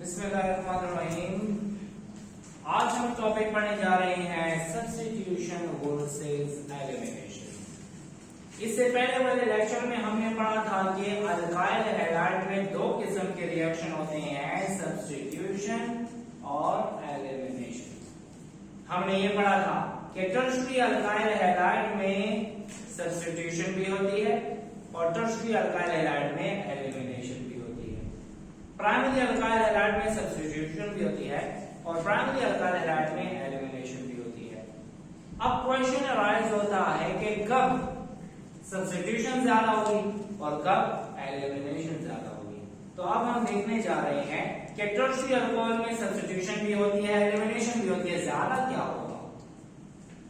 बिस्मिल्लाहिर्रहमानिर्रहीम। आज हम टॉपिक पढ़ने जा रहे हैं सब्स्टिट्यूशन वर्सेस एलिमिनेशन। इससे पहले वाले लेक्चर में हमने पढ़ा था कि अल्काइल हैलाइड में दो किस्म के रिएक्शन होते हैं, सब्स्टिट्यूशन और एलिमिनेशन। हमने ये पढ़ा था कि टर्शियरी अल्काइल हैलाइड में सब्स्टिट्यूशन भी होती है और टर्शियरी अल्काइल हैलाइड में एलिमिनेशन भी होती है। प्राइमरी अल्काइल हैलाइड में सब्स्टिट्यूशन भी होती है और प्राइमरी अल्काइल हैलाइड में एलिमिनेशन भी होती है। अब क्वेश्चन अराइज होता है कि कब सब्स्टिट्यूशन ज्यादा होगी और कब एलिमिनेशन ज्यादा होगी। तो अब हम देखने जा रहे हैं कि टर्शियरी अल्कोहल में सब्स्टिट्यूशन भी होती है, एलिमिनेशन भी होती है, ज्यादा क्या होगा।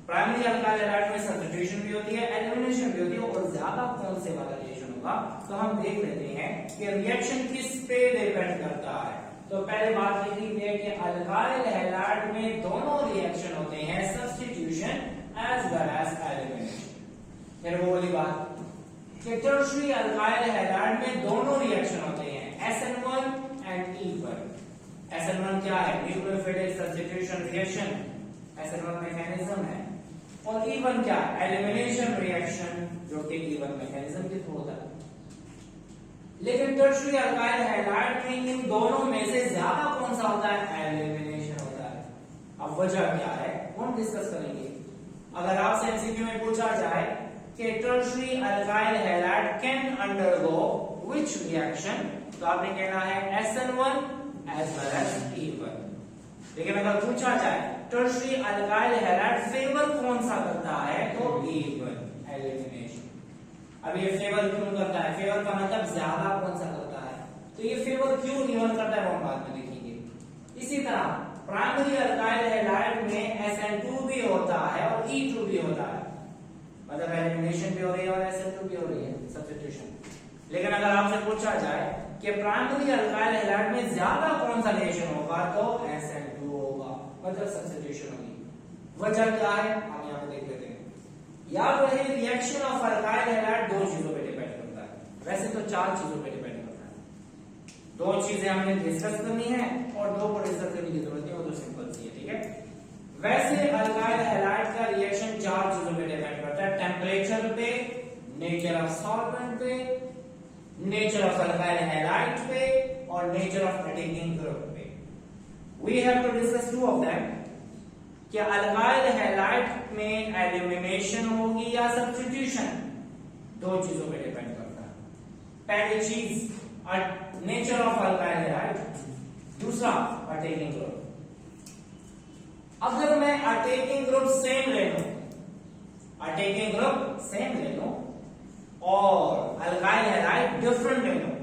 प्राइमरी अल्काइल हैलाइड में सब्स्टिट्यूशन भी होती है, एलिमिनेशन भी होती है, और ज्यादा कौन से वाला रिएक्शन होगा। तो हम देख लेते हैं कि रिएक्शन किस पे डिपेंड करता है। तो पहले बात लिख लीजिए कि अल्काइल हैलाइड में दोनों रिएक्शन होते हैं, substitution as well as elimination. फिर वो वाली बात कि टर्शियरी अल्काइल हैलाइड में दोनों रिएक्शन होते हैं, SN1 एंड E1। SN1 क्या है? Nucleophilic substitution reaction, SN1 mechanism है, और E1 क्या है? एलिमिनेशन रिएक्शन, जो कि E1 मैकेनिज्म के थ्रू होता है। लेकिन टर्शियरी अल्काइल हैलाइड में इन दोनों में से ज्यादा कौन सा होता है? एलिमिनेशन होता है। अब वजह क्या है वो हम डिस्कस करेंगे। अगर आपसे एमसीक्यू में पूछा जाए कि tertiary alkyl halide can undergo which reaction, तो आपने कहना है SN1 as well as E1। लेकिन अगर पूछा जाए टर्शियरी अल्काइल हैलाइड फेवर कौन सा करता है, तो E1 एलिमिनेशन। अब ये फेवर क्यों करता है? फेवर का मतलब ज्यादा कौन सा करता है, तो ये फेवर क्यों E1 करता है वो हम बाद में देखेंगे। इसी तरह प्राइमरी अल्काइल हैलाइड में SN2 भी होता है और E2 भी होता है, मतलब एलिमिनेशन भी हो रही है और SN2 भी हो रही है, सब्स्टिट्यूशन। लेकिन अगर आपसे पूछा जाए कि प्राइमरी अल्काइल हैलाइड में ज्यादा कौन सा रिएक्शन होगा, तो SN2 होगा, मतलब सब्स्टिट्यूशन होगी। वजह क्या है हम यहाँ पे देख लेते हैं। याद रहे रिएक्शन ऑफ अल्काइल हैलाइड दो चीजों पे डिपेंड करता है, वैसे तो चार चीजों पे डिपेंड करता है। दो चीजें हमने डिस्कस करनी है और दो को डिस्कस करने की जरूरत नहीं, वो तो सिंपल सी है, ठीक है। वैसे अल्काइल हैलाइड का रिएक्शन चार चीजों पे डिपेंड करता है, टेम्परेचर पे, नेचर ऑफ सॉल्वेंट पे, नेचर ऑफ अल्काइल हैलाइड पे, और नेचर ऑफ अटैकिंग ग्रुप पे। We have to discuss two of them कि अल्काइल हैलाइड में एलिमिनेशन होगी या सब्स्टिट्यूशन, दो चीजों पे डिपेंड करता है। पहली चीज नेचर ऑफ अल्काइल हैलाइड, दूसरा अटैकिंग ग्रुप। अगर मैं अटैकिंग ग्रुप सेम ले लूं, अटैकिंग ग्रुप सेम ले लूं और अल्काइल हैलाइड डिफरेंट ले लूं,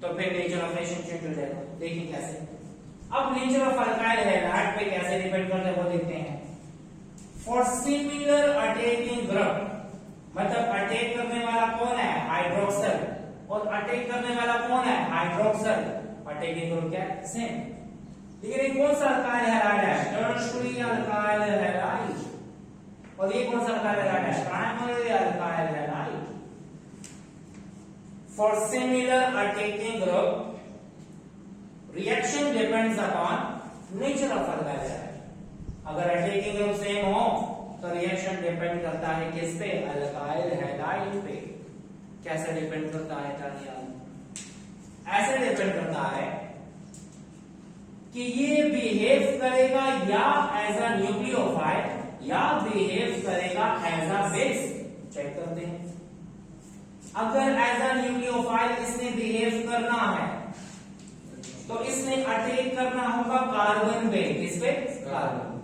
तो फिर नेचर ऑफ रिएक्शन चेंज हो जाएगा। देखिए कैसे। अब नेचर ऑफ अल्काइल हैलाइड पे कैसे डिपेंड करता है वो देखते हैं। फॉर सिमिलर अटैकिंग ग्रुप, मतलब अटैक करने वाला कौन है? हाइड्रोक्सिल, और अटैक करने वाला कौन है? हाइड्रोक्सिल। अटैकिंग ग्रुप क्या है? सेम। लेकिन ये कौन सा अल्काइल हैलाइड है? Tertiary alkyl halide. और ये कौन सा अल्काइल हैलाइड है? Primary alkyl halide. For similar attacking group reaction depends upon nature of alkyl halide. अगर अटैकिंग ग्रुप सेम हो तो रिएक्शन डिपेंड करता है किस पे? अल्काइल हैलाइड पे। कैसे डिपेंड करता है जानिए। ऐसे डिपेंड करता है कि ये बिहेव करेगा या एज अ न्यूक्लियोफाइल या बिहेव करेगा एज अ बेस। चेक करते हैं। अगर एज अ न्यूक्लियोफाइल इसने बिहेव करना है तो इसने अटैक करना होगा कार्बन पे। किस पे? कार्बन।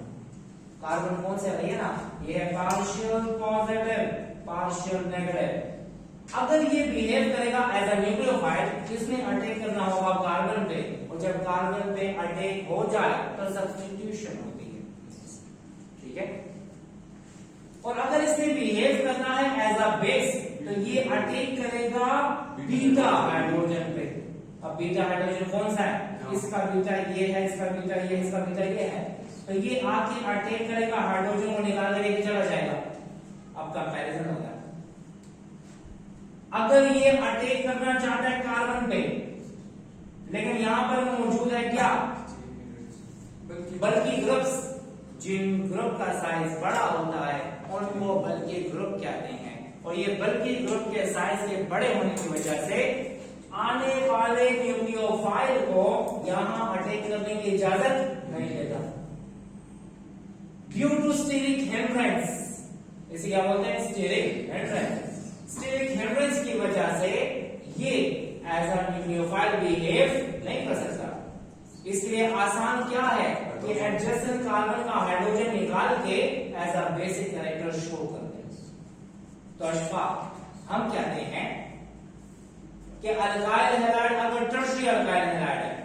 कार्बन कौन से है ना? ये है पार्शियल पॉजिटिव, पार्शियल नेगेटिव। अगर ये बिहेव करेगा एज अ न्यूक्लियोफाइल, इसने अटैक करना होगा कार्बन पे, और जब कार्बन पे अटैक हो जाए तो सब्स्टिट्यूशन होती है, ठीक है। और अगर इसने बिहेव करना है एज अ बेस, तो ये अटैक करेगा बीटा हाइड्रोजन पे। अब बीटा हाइड्रोजन कौन सा है? इसका बीटा ये है, इसका बीटा ये है, इसका बीटा ये है, तो ये आके अटैक करेगा, हाइड्रोजन को निकाल के लेके चला जाएगा। अब कंपैरिजन होगा। अगर ये अटैक करना चाहता है कार्बन पे, लेकिन यहाँ पर मौजूद है क्या, बल्कि ग्रुप्स। जिन ग्रुप का साइज बड़ा होता है उनको बल्कि ग्रुप कहते हैं, और ये बल्कि ग्रुप के साइज के बड़े होने की वजह से आने वाले न्यूक्लियोफाइल को यहाँ अटैक करने की इजाजत नहीं देता। ड्यू टू स्टीरिक हिंड्रेंस, इसे क्या बोलते हैं, स्टीरिक हिंड्रेंस। स्टीरिक हिंड्रेंस की वजह से ये एज अ न्यूक्लियोफाइल बिहेव नहीं कर सकता। इसलिए आसान क्या है कि एडजेसेंट कार्बन का हाइड्रोजन निकाल के as a basic character show करते हैं। तो अशफा हम कहते हैं कि अल्काइल हैलाइड अगर टर्शियरी अल्काइल हैलाइड है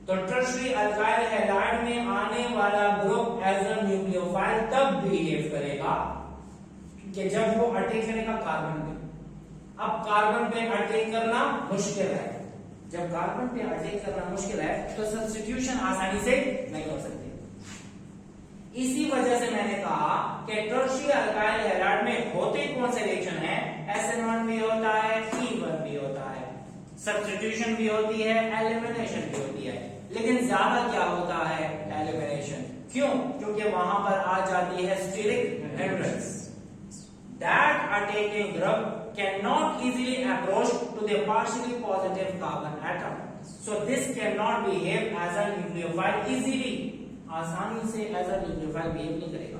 तो टर्शियरी अल्काइल हैलाइड में आने वाला ग्रुप एज अ न्यूक्लियोफाइल तब बिहेव करेगा कि जब वो अटैक करेगा कार्बन पे। अब कार्बन पे अटैक करना मुश्किल है, जब कार्बन पे अटैक करना मुश्किल है तो सब्स्टिट्यूशन आसानी से नहीं हो सकती। इसी वजह से मैंने कहा कि टर्शियरी अल्काइल हैलाइड में होते कौन से रिएक्शन है, SN1 भी होता है, E1 भी होता है, सब्स्टिट्यूशन भी होती है, एलिमिनेशन भी होती है, लेकिन ज्यादा क्या होता है, एलिमिनेशन। क्यों? क्योंकि वहां पर आ जाती है steric hindrance. That attacking group cannot easily approach to the partially positive carbon atom, so this cannot behave as a nucleophile easily. आसानी से एज अ न्यूक्लियोफाइल बिहेव नहीं करेगा।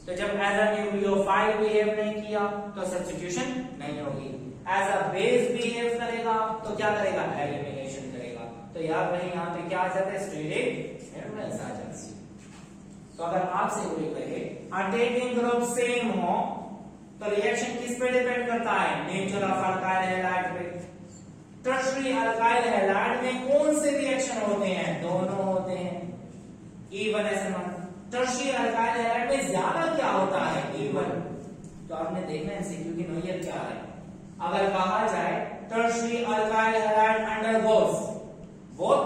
तो जब एज अ न्यूक्लियोफाइल बिहेव नहीं किया तो सब्स्टिट्यूशन नहीं होगी। एज अ बेस बिहेव करेगा तो क्या करेगा, एलिमिनेशन करेगा। तो याद रहे यहाँ पे क्या आ जाता है, स्टीरिक हिंड्रेंस आ जाता है। तो अगर आपसे कोई कहे अटैकिंग ग्रुप सेम हो तो रिएक्शन किस पे डिपेंड करता है, नेचर ऑफ अल्काइल हैलाइड पे। टर्शियरी अल्काइल हैलाइड में कौन से रिएक्शन होते हैं, दोनों होते हैं, E1SN1। टर्शियरी अल्काइल हैलाइड में ज्यादा क्या होता है, E1। तो आपने देखना है एमसीक्यू की नोयत क्या है। अगर कहा जाए tertiary alkyl halide undergoes both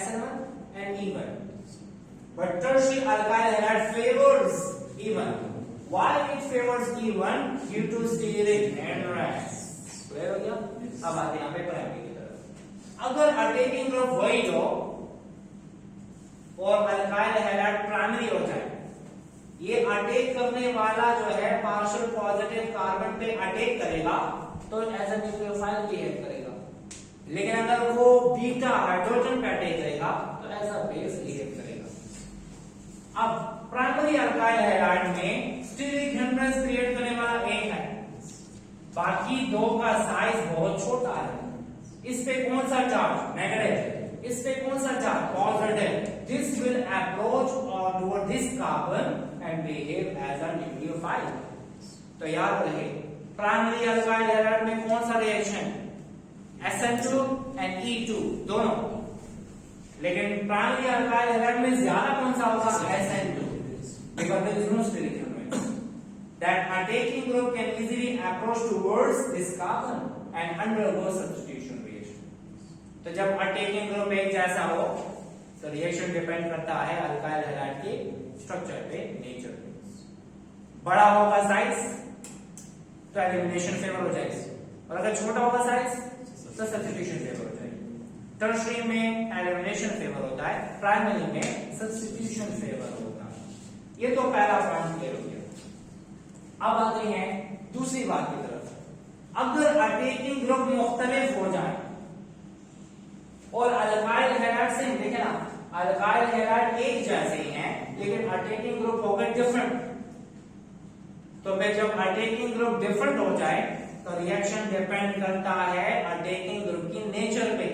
SN1 and E1, but tertiary alkyl halide favors E1. Why it favors E1? Due to steric hindrance. Clear हो गया? अब आते हैं यहाँ पे प्राइमरी की तरफ। अगर अटैकिंग ग्रुप वही हो और अल्काइल हैलाइड प्राइमरी हो जाए, ये अटैक करने वाला जो है पार्शियल पॉजिटिव कार्बन पे अटैक करेगा तो एज अ न्यूक्लियोफाइल बिहेव करेगा, लेकिन अगर वो बीटा हाइड्रोजन पे अटैक करेगा तो एज अ बेस बिहेव करेगा। अब प्राइमरी अल्काइल हैलाइड में स्टीरिक हिंड्रेंस क्रिएट करने वाला एक है, बाकी दो का साइज बहुत छोटा है। इस पे कौन सा चार्ज, नेगेटिव, इस पे कौन सा charge, positive. This will approach और toward this carbon and behave as a nucleophile. तो याद रहे प्राइमरी अल्काइल हैलाइड में कौन सा रिएक्शन, SN2 एंड E2 दोनों, लेकिन प्राइमरी अल्काइल हैलाइड में ज्यादा कौन सा होगा, SN2, because there is no steric hindrance. That attacking group can easily approach towards this carbon and undergo substitution reaction. तो जब अटैकिंग ग्रुप एक जैसा हो तो रिएक्शन डिपेंड करता है अल्काइल हैलाइड के स्ट्रक्चर पे, नेचर पे। बड़ा होगा साइज तो एलिमिनेशन फेवर हो जाएगी, और अगर छोटा होगा साइज तो सब्स्टिट्यूशन फेवर हो जाएगी। टर्शियरी में एलिमिनेशन फेवर होता है, प्राइमरी में सब्स्टिट्यूशन फेवर होता है। ये तो पहला पॉइंट क्लियर हो गया। अब आते हैं दूसरी बात की तरफ। अगर अटैकिंग ग्रुप मुख्तलिफ हो जाए और अल्काइल हैलाइड से, देखे ना, अल्काइल हैलाइड एक जैसे ही हैं लेकिन अटैकिंग ग्रुप हो गए डिफरेंट, तो फिर जब अटैकिंग ग्रुप डिफरेंट हो जाए तो रिएक्शन डिपेंड करता है अटैकिंग ग्रुप की नेचर पे।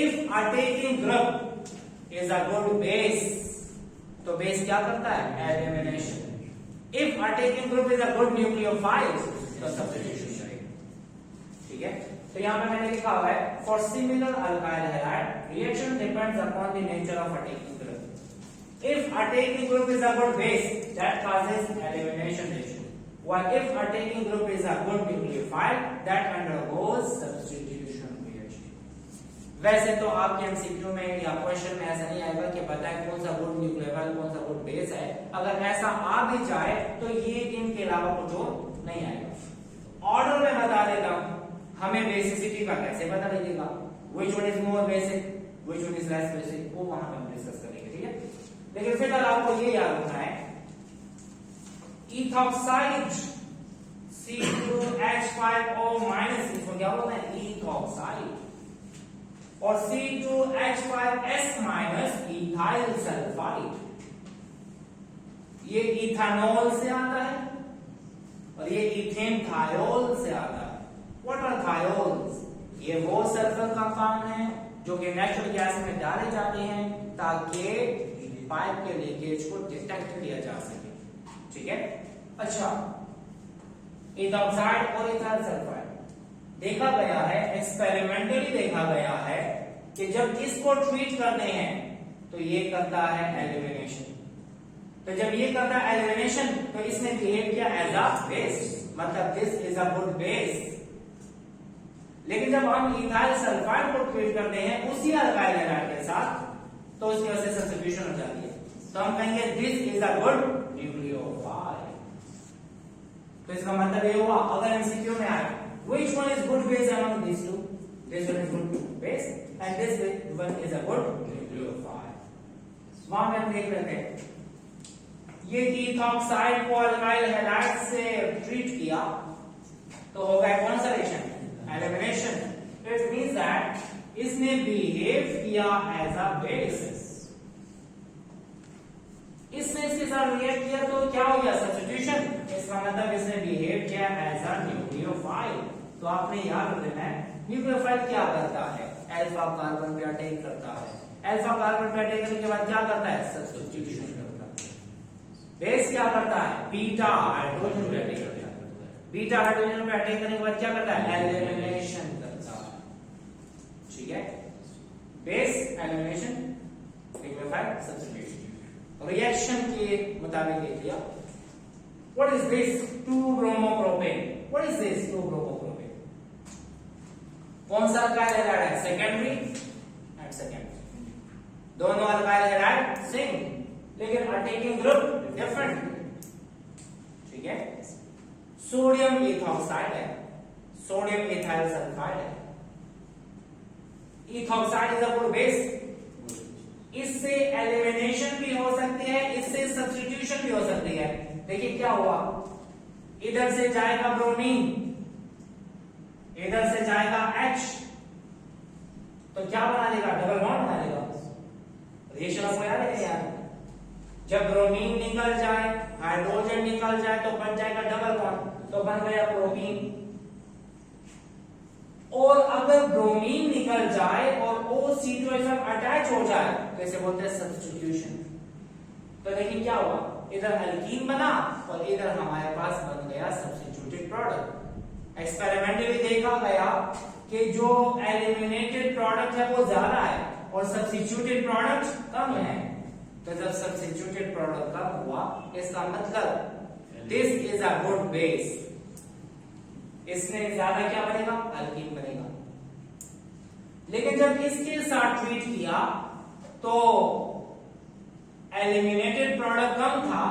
If attacking group is a good base तो बेस क्या करता है, elimination. If attacking group is a good nucleophile तो सब्स्टिट्यूशन करेगा। ठीक है, तो यहां पे मैंने लिखा हुआ है for similar alkyl halide reaction depends upon the nature of attacking group. If attacking group is a good base that causes elimination reaction, while if attacking group is a good nucleophile that undergoes substitution reaction. वैसे तो आपके MCQ में या question में ऐसा नहीं आएगा कि बताएं कौन सा गुड न्यूक्लियोफाइल कौन सा गुड बेस है। अगर ऐसा आ भी जाए तो ये तीन के अलावा कुछ और नहीं आएगा। ऑर्डर में बता देता हूं, हमें बेसिसिटी का कैसे पता लगेगा। Which one is more basic, which one is less basic, वो वहां पे हम डिस्कस करेंगे, ठीक है। लेकिन फिलहाल आपको ये याद रखना है इथॉक्साइड C2H5O- इसको क्या बोलते हैं, इथॉक्साइड, और C2H5S- इथाइल सल्फाइड। ये इथानॉल से आता है और ये इथेन थायोल से आता है। What are thiols? ये वो सल्फर कंपाउंड है जो कि नेचुरल गैस में डाले जाते हैं ताकि पाइप के लीकेज को डिटेक्ट किया जा सके, ठीक है। अच्छा, इथॉक्साइड और इथाइल सल्फाइड देखा गया है, एक्सपेरिमेंटली देखा गया है कि जब इसको ट्रीट करते हैं तो ये करता है एलिमिनेशन। तो जब ये करता है एलिमिनेशन तो इसने बिहेव किया एज अ बेस, मतलब this is a good base. लेकिन जब हम इथाइल सल्फाइड को ट्रीट करते हैं उसी अल्काइल हैलाइड के साथ तो उसकी वजह से सब्स्टिट्यूशन हो जाती है, तो हम कहेंगे this is a good nucleophile. तो इसका मतलब ये हुआ, अगर एमसीक्यू में आए which one is good base among these two, this one is good base and this one is a good nucleophile। वहां में हम देख लेते हैं, ये इथॉक्साइड को अल्काइल हैलाइड से ट्रीट किया तो हो गया कौन सा reaction, elimination. It means that इसने बिहेव किया एज अ बेस, इसने इसके साथ रिएक्ट किया तो क्या हो गया, सब्स्टिट्यूशन। इसका मतलब इसने बिहेव किया एज अ न्यूक्लियोफाइल। तो आपने याद रखना है न्यूक्लियोफाइल क्या करता है, अल्फा कार्बन पे अटैक करता है, अल्फा कार्बन पे अटैक करने के बाद क्या करता है, सब्स्टिट्यूशन करता है। बेस क्या करता है, बीटा हाइड्रोजन पे अटैक करता है, बीटा हाइड्रोजन पे अटैक करने के बाद क्या करता है, एलिमिनेशन करता है, ठीक है। Base elimination, nucleophile substitution. Reaction के मुताबिक देख लिया, what is this 2-bromopropane, what is this 2-bromopropane, कौन सा अल्काइल हैलाइड है, सेकेंडरी एंड सेकेंडरी, दोनों अल्काइल हैलाइड सेम लेकिन अटैकिंग ग्रुप डिफरेंट, ठीक है। सोडियम इथॉक्साइड है, सोडियम इथाइल सल्फाइड है, ethoxide is a good base, इससे एलिमिनेशन भी हो सकती है, इससे सब्स्टिट्यूशन भी हो सकती है। देखिए क्या हुआ, इधर से जाएगा ब्रोमीन, इधर से जाएगा H, तो क्या बना देगा, डबल बॉन्ड बना देगा। रिएक्शन आपको याद है यार, जब ब्रोमीन निकल जाए, हाइड्रोजन निकल जाए तो बन जाएगा डबल बॉन्ड, तो बन गया प्रोमीन। और अगर ब्रोमीन निकल जाए और O-C2 अटैच हो जाए तो इसे बोलते हैं सब्स्टिट्यूशन। तो देखिए क्या हुआ, इधर अल्कीन बना और इधर हमारे पास बन गया सब्स्टिट्यूटेड प्रोडक्ट। एक्सपेरिमेंटली देखा गया कि जो एलिमिनेटेड प्रोडक्ट है वो ज्यादा है और सब्स्टिट्यूटेड प्रोडक्ट कम है। तो जब सब्स्टिट्यूटेड प्रोडक्ट कम हुआ इसका मतलब this is a good base, इसने ज्यादा क्या बनेगा, अल्कीन बनेगा। लेकिन जब इसके साथ ट्रीट किया तो एलिमिनेटेड प्रोडक्ट कम था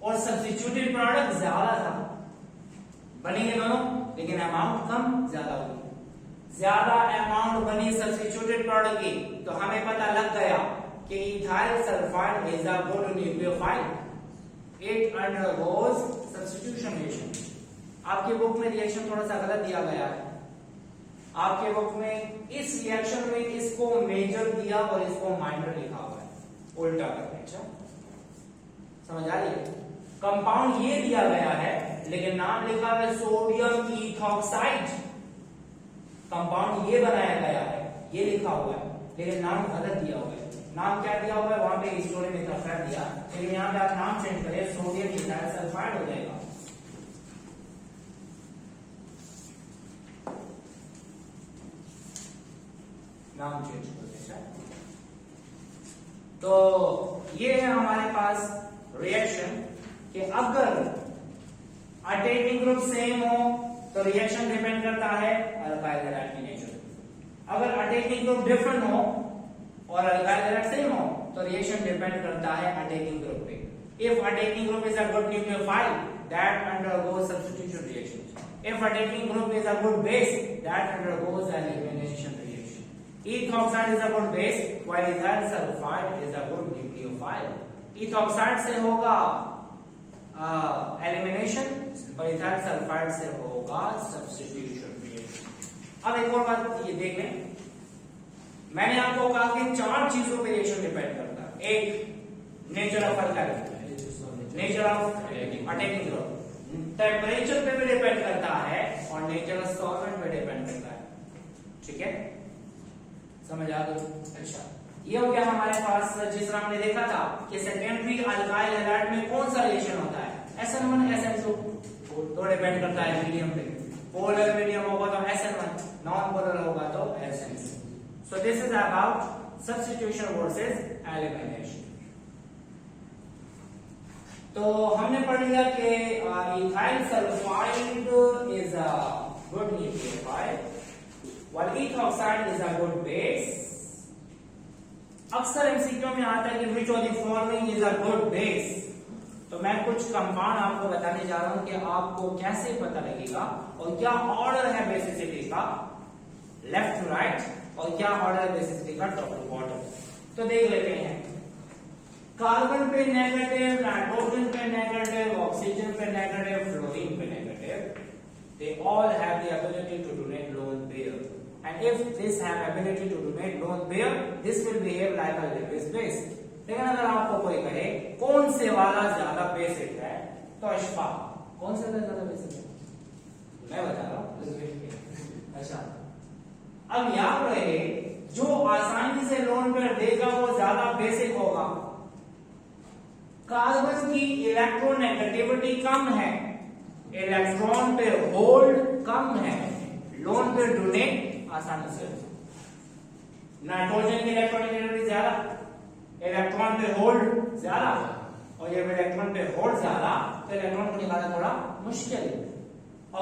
और सब्स्टिट्यूटेड प्रोडक्ट ज्यादा था, बनेंगे दोनों लेकिन अमाउंट कम ज्यादा हुई। ज्यादा अमाउंट बनी सब्स्टिट्यूटेड प्रोडक्ट की तो हमें पता लग गया कि ethyl sulphide is a good nucleophile, it undergoes substitution reaction. आपके बुक में रिएक्शन थोड़ा सा गलत दिया गया है, आपके बुक में इस रिएक्शन में इसको मेजर दिया और इसको माइनर लिखा हुआ है, उल्टा करके। अच्छा समझ आ रही है, कंपाउंड ये दिया गया है लेकिन नाम लिखा है सोडियम इथॉक्साइड, कंपाउंड ये बनाया गया है, ये लिखा हुआ है लेकिन नाम गलत दिया हुआ है। नाम क्या दिया हुआ है, वहां पे सोडियम इथॉक्साइड दिया, लेकिन यहाँ पे आप नाम चेंज करें सोडियम इथाइल सल्फाइड हो जाएगा। नाम चेंज कर दें। तो ये है हमारे पास रिएक्शन कि अगर अटैकिंग ग्रुप सेम हो तो रिएक्शन डिपेंड करता है अल्काइल हैलाइड की नेचर। अगर अटैकिंग ग्रुप डिफरेंट हो और अल्काइल हैलाइड सेम हो तो रिएक्शन डिपेंड करता है अटैकिंग ग्रुप पे। If attacking group is a good nucleophile that undergoes substitution reaction, if attacking group is a good base that undergoes elimination reaction. Ethoxide is a good base, while ethyl sulfide is a good nucleophile. Ethoxide से होगा elimination और ethyl sulphide से होगा substitution reaction. अब एक और बात ये देख लें, मैंने आपको कहा कि 4 चीजों पे रिएक्शन डिपेंड करता है। एक nature of alkyl, nature of attacking group, temperature पे भी डिपेंड करता है और नेचर ऑफ सॉल्वेंट पे डिपेंड करता है। ठीक है, समझ आ गई? अच्छा, ये हो गया हमारे पास जिस तरह हमने देखा था कि सेकेंडरी अल्काइल हैलाइड में कौन सा रिएक्शन होता है, SN1 SN2, तो डिपेंड करता है मीडियम पे। पोलर मीडियम होगा तो SN1, नॉन पोलर होगा तो SN2। So this is about substitution versus elimination. तो हमने पढ़ लिया कि ethyl sulphide is a good nucleophile while ethoxide is a good base। अक्सर एमसीक्यू में आता है कि which of the following is a good base। तो मैं कुछ कंपाउंड आपको बताने जा रहा हूं कि आपको कैसे पता लगेगा और क्या ऑर्डर है बेसिसिटी का लेफ्ट टू राइट और क्या ऑर्डर है बेसिसिटी का टॉप टू बॉटम। तो देख लेते हैं, कार्बन पे नेगेटिव, नाइट्रोजन पे नेगेटिव, ऑक्सीजन पे नेगेटिव, फ्लोरीन पे negative, they all have the ability to donate lone pair, and if this have ability to donate lone pair, this will behave like a Lewis base। लेकिन अगर आपको कोई कहे कौन से वाला ज्यादा बेसिक है, तो अशफा कौन सा ज्यादा बेसिक है, मैं बता रहा हूं। अच्छा, अब याद रहे जो आसानी से लोन पेयर देगा वो ज्यादा बेसिक होगा। कार्बन की इलेक्ट्रोनेगेटिविटी कम है, इलेक्ट्रॉन पे होल्ड कम है, लोन पे डोनेट आसानी से। नाइट्रोजन की इलेक्ट्रोनेगेटिविटी ज्यादा, इलेक्ट्रॉन पे होल्ड ज्यादा, और ये इलेक्ट्रॉन पे होल्ड ज्यादा तो इलेक्ट्रॉन को निकालना थोड़ा मुश्किल है।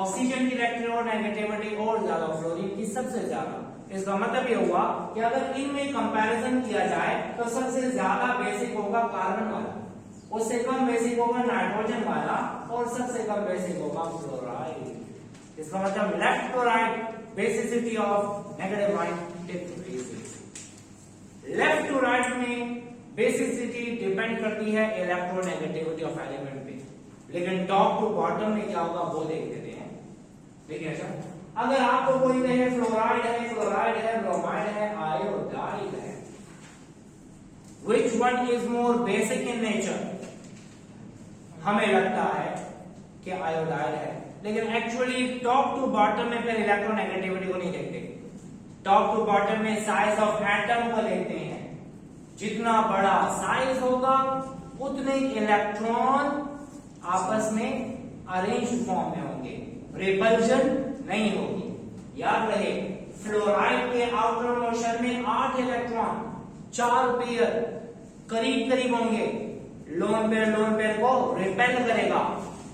ऑक्सीजन की इलेक्ट्रोनेगेटिविटी और ज्यादा, फ्लोरीन की सबसे ज्यादा। इसका मतलब ये हुआ कि अगर इनमें कंपैरिजन किया जाए तो सबसे ज्यादा बेसिक होगा कार्बन वाला, उससे कम बेसिक होगा नाइट्रोजन वाला, और सबसे कम बेसिक होगा फ्लोराइड। इसका मतलब left to right basicity of negative ion decreases. Left to right में बेसिसिटी डिपेंड करती है इलेक्ट्रोनेगेटिविटी ऑफ एलिमेंट पे, लेकिन टॉप टू बॉटम में क्या होगा वो देख लेते हैं। देखिए, अच्छा, अगर आपको कोई कहे फ्लोराइड है, फ्लोराइड है, ब्रोमाइड है, आयोडाइड है, which one is more basic in nature? हमें लगता है कि आयोडाइड है, लेकिन एक्चुअली टॉप टू बॉटम में फिर इलेक्ट्रोनेगेटिविटी को नहीं देखते। टॉप टू बॉटम में साइज ऑफ एटम को देखते हैं। जितना बड़ा साइज होगा उतने इलेक्ट्रॉन आपस में अरेंज फॉर्म में होंगे, रिपल्जन नहीं होगी। याद रहे, फ्लोराइड के आउटर मोशन में 8 इलेक्ट्रॉन 4 पेयर करीब करीब होंगे, लोन पेयर को रिपेल करेगा।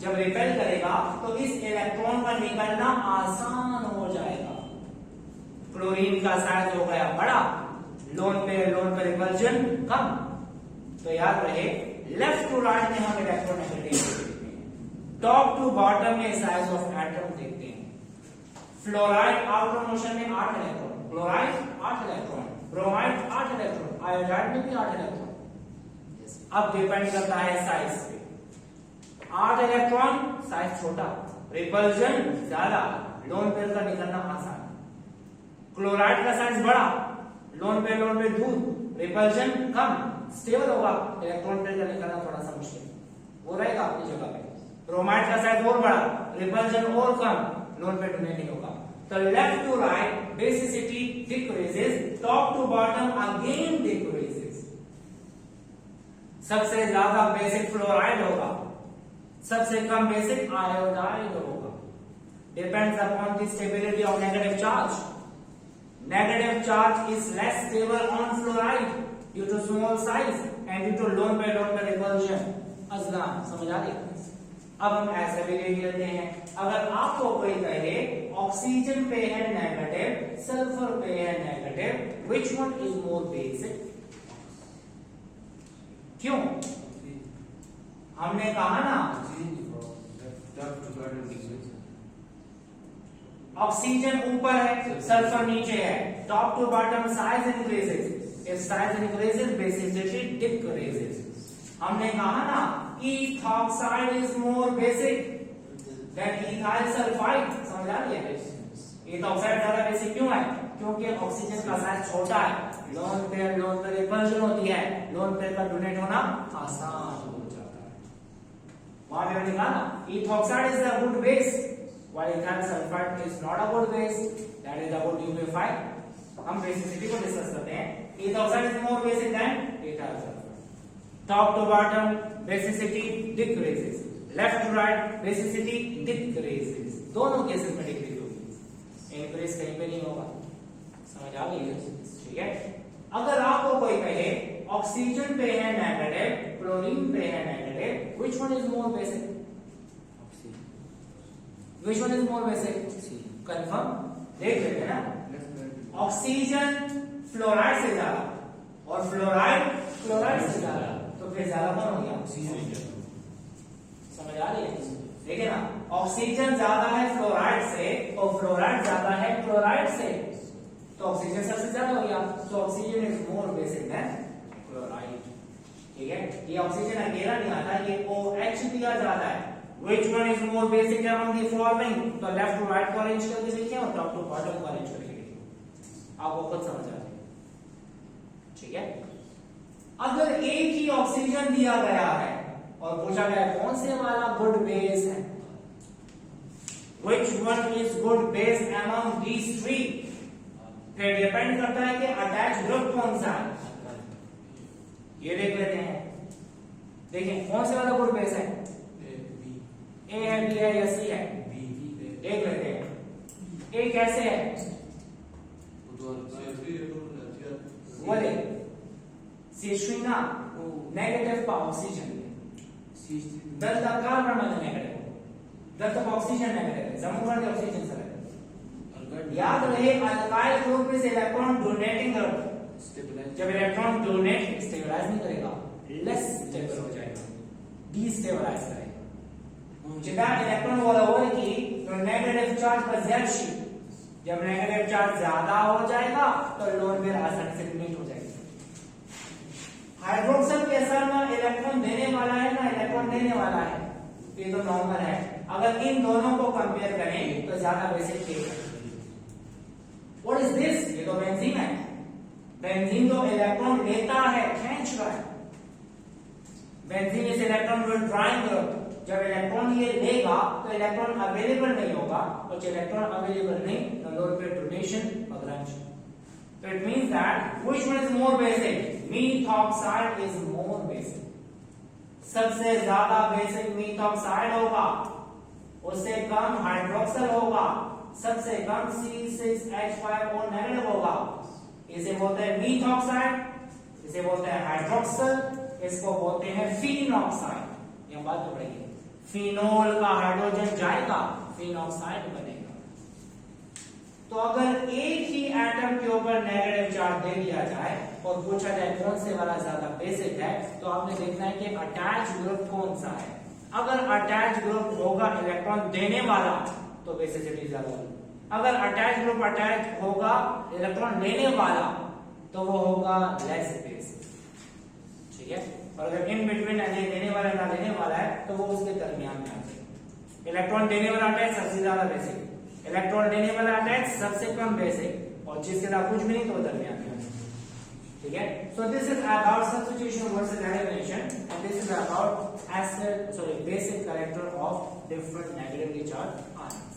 जब रिपेल करेगा तो इस इलेक्ट्रॉन का निकलना आसान हो जाएगा। क्लोरीन का साइज हो गया बड़ा, लोन पेयर रिपल्जन कम। तो याद रहे, लेफ्ट टू राइट में हम इलेक्ट्रोनेगेटिविटी देखते हैं, टॉप टू बॉटम में साइज ऑफ एटम देखते हैं। फ्लोराइड आउटर मोशन में 8 electron, chloride 8 electron, bromide 8 electron, iodide में भी 8 इलेक्ट्रॉन। अब डिपेंड करता है साइज पे, 8 इलेक्ट्रॉन साइज छोटा, रिपल्जन ज्यादा, लोन पेयर का निकलना आसान। क्लोराइड का साइज बड़ा, लोन पेयर दूर, रिपल्जन कम, स्टेबल होगा, इलेक्ट्रॉन पेयर का निकलना थोड़ा सा मुश्किल वो रहेगा अपनी जगह पे। ब्रोमाइड का साइज और बड़ा, रिपल्जन और कम, लोन पेयर डोनेट नहीं होगा। तो left to right basicity decreases, top to bottom again decreases. सबसे ज्यादा बेसिक फ्लोराइड होगा, सबसे कम बेसिक आयोडाइड होगा। Depends upon the stability of negative charge. Negative charge is less stable on fluoride due to small size and due to lone pair repulsion। Azlan समझ आ गया? अब हम ऐसे भी देख लेते हैं, अगर आपको कोई कहे ऑक्सीजन पे है नेगेटिव, सल्फर पे है negative, which one is more basic? क्यों? हमने कहा ना ऑक्सीजन ऊपर है, सल्फर नीचे है, top to bottom size increases, if size increases basicity decreases. हमने कहा ना ethoxide is more basic than ethyl sulphide, समझ आ रही है? इथॉक्साइड ज्यादा बेसिक क्यों है? क्योंकि ऑक्सीजन का साइज छोटा है, लोन पेयर रिपल्शन होती है, लोन पेयर का डोनेट होना आसान हो जाता है। वहां पे हमने कहा ना ethoxide is a good base while ethyl sulfide is not a good base, that is about UPF5। हम बेसिसिटी को डिस्कस करते हैं। ethoxide is more basic than ethyl sulfide। top to bottom basicity decreases, left to right basicity decreases, दोनों cases में decrease होगी, increase कहीं पे नहीं होगा। समझ आ गई है? ठीक है। अगर आपको कोई कहे ऑक्सीजन पे है नेगेटिव, क्लोरीन पे है negative, which one is more basic? Which one is more basic? Confirm? देख लेते हैं ना, ऑक्सीजन फ्लोराइड से ज्यादा और फ्लोराइड क्लोराइड से ज्यादा, तो फिर ज्यादा कौन हो गया? ऑक्सीजन। समझ आ रही है? देखिए ना, ऑक्सीजन ज्यादा है फ्लोराइड से और फ्लोराइड ज्यादा है क्लोराइड से, तो ऑक्सीजन सबसे ज्यादा हो गया, तो oxygen is more basic than chloride. ठीक है, ये ऑक्सीजन अकेला नहीं आता, ये OH दिया जाता है। Which one is more basic among the following? तो लेफ्ट टू राइट को अरेंज करके देखिए और टॉप टू बॉटम को अरेंज करके देखिए, आपको खुद समझ आ जाएगा। ठीक है। अगर एक ही ऑक्सीजन दिया गया है और पूछा गया कौन से वाला गुड बेस है, Which one is good base among these three? फिर डिपेंड करता है कि अटैच ग्रुप कौन सा है। ये देख लेते हैं, देखिए कौन से वाला गुड बेस है, ए है, बी है या सी है? देख लेते हैं। ए कैसे है? बोले C3 ना नेगेटिव का ऑक्सीजन, दस का कार्बन में नेगेटिव, दस का ऑक्सीजन नेगेटिव है, जमून का ऑक्सीजन सर है। याद रहे alkyl group is electron donating group, जब इलेक्ट्रॉन डोनेट स्टेबलाइज नहीं करेगा, लेस स्टेबल हो जाएगा, डीस्टेबलाइज करेगा। जितना इलेक्ट्रॉन वाला होल की तो नेगेटिव चार्ज पोजेशन, जब नेगेटिव चार्ज ज्यादा हो जाएगा तो लोन पेयर आसानी से डोनेट हो जाएगा। हाइड्रोक्सिल के असर में इलेक्ट्रॉन देने वाला है ना इलेक्ट्रॉन देने वाला है, ये तो नॉर्मल है। अगर इन दोनों को कंपेयर करें तो ज्यादा बेसिक है। What is this? ये तो बेंजीन है, बेंजीन तो इलेक्ट्रॉन लेता है, खींच रहा है। बेंजीन इस इलेक्ट्रॉन विड्रॉइंग ग्रुप, जब इलेक्ट्रॉन ये लेगा तो इलेक्ट्रॉन अवेलेबल नहीं होगा, और जब इलेक्ट्रॉन अवेलेबल नहीं तो लोन पे डोनेशन अग्रंज। तो it means that which one is more basic? methoxide is more basic. सबसे ज्यादा बेसिक methoxide होगा, उससे कम हाइड्रोक्सिल होगा, सबसे कम C6H5O नेगेटिव होगा। इसे बोलते हैं methoxide, इसे बोलते हैं हाइड्रोक्सिल, इसको बोलते हैं फिनॉक्साइड। ये बात तो पड़ेगी, फिनोल का हाइड्रोजन जाएगा, फिनॉक्साइड बनेगा। तो अगर एक ही एटम के ऊपर नेगेटिव चार्ज दे दिया जाए और पूछा जाए कौन से वाला ज्यादा बेसिक है, तो आपने देखना है कि अटैच ग्रुप कौन सा है। अगर अटैच ग्रुप होगा इलेक्ट्रॉन देने वाला तो बेसिसिटी ज्यादा होगी, अगर अटैच ग्रुप अटैच होगा इलेक्ट्रॉन लेने वाला तो वो होगा लेस बेसिक। ठीक है। और अगर इन बिटवीन देने वाला ना देने वाला है तो वो उसके दरमियान में आते हैं। इलेक्ट्रॉन देने वाला अटैच सबसे ज्यादा बेसिक, इलेक्ट्रॉन लेने वाला अटैच सबसे कम बेसिक, और जिसके साथ कुछ भी नहीं तो दरमियान में। ठीक है। So this is about substitution versus elimination, and this is about basic character of different negatively charged ions.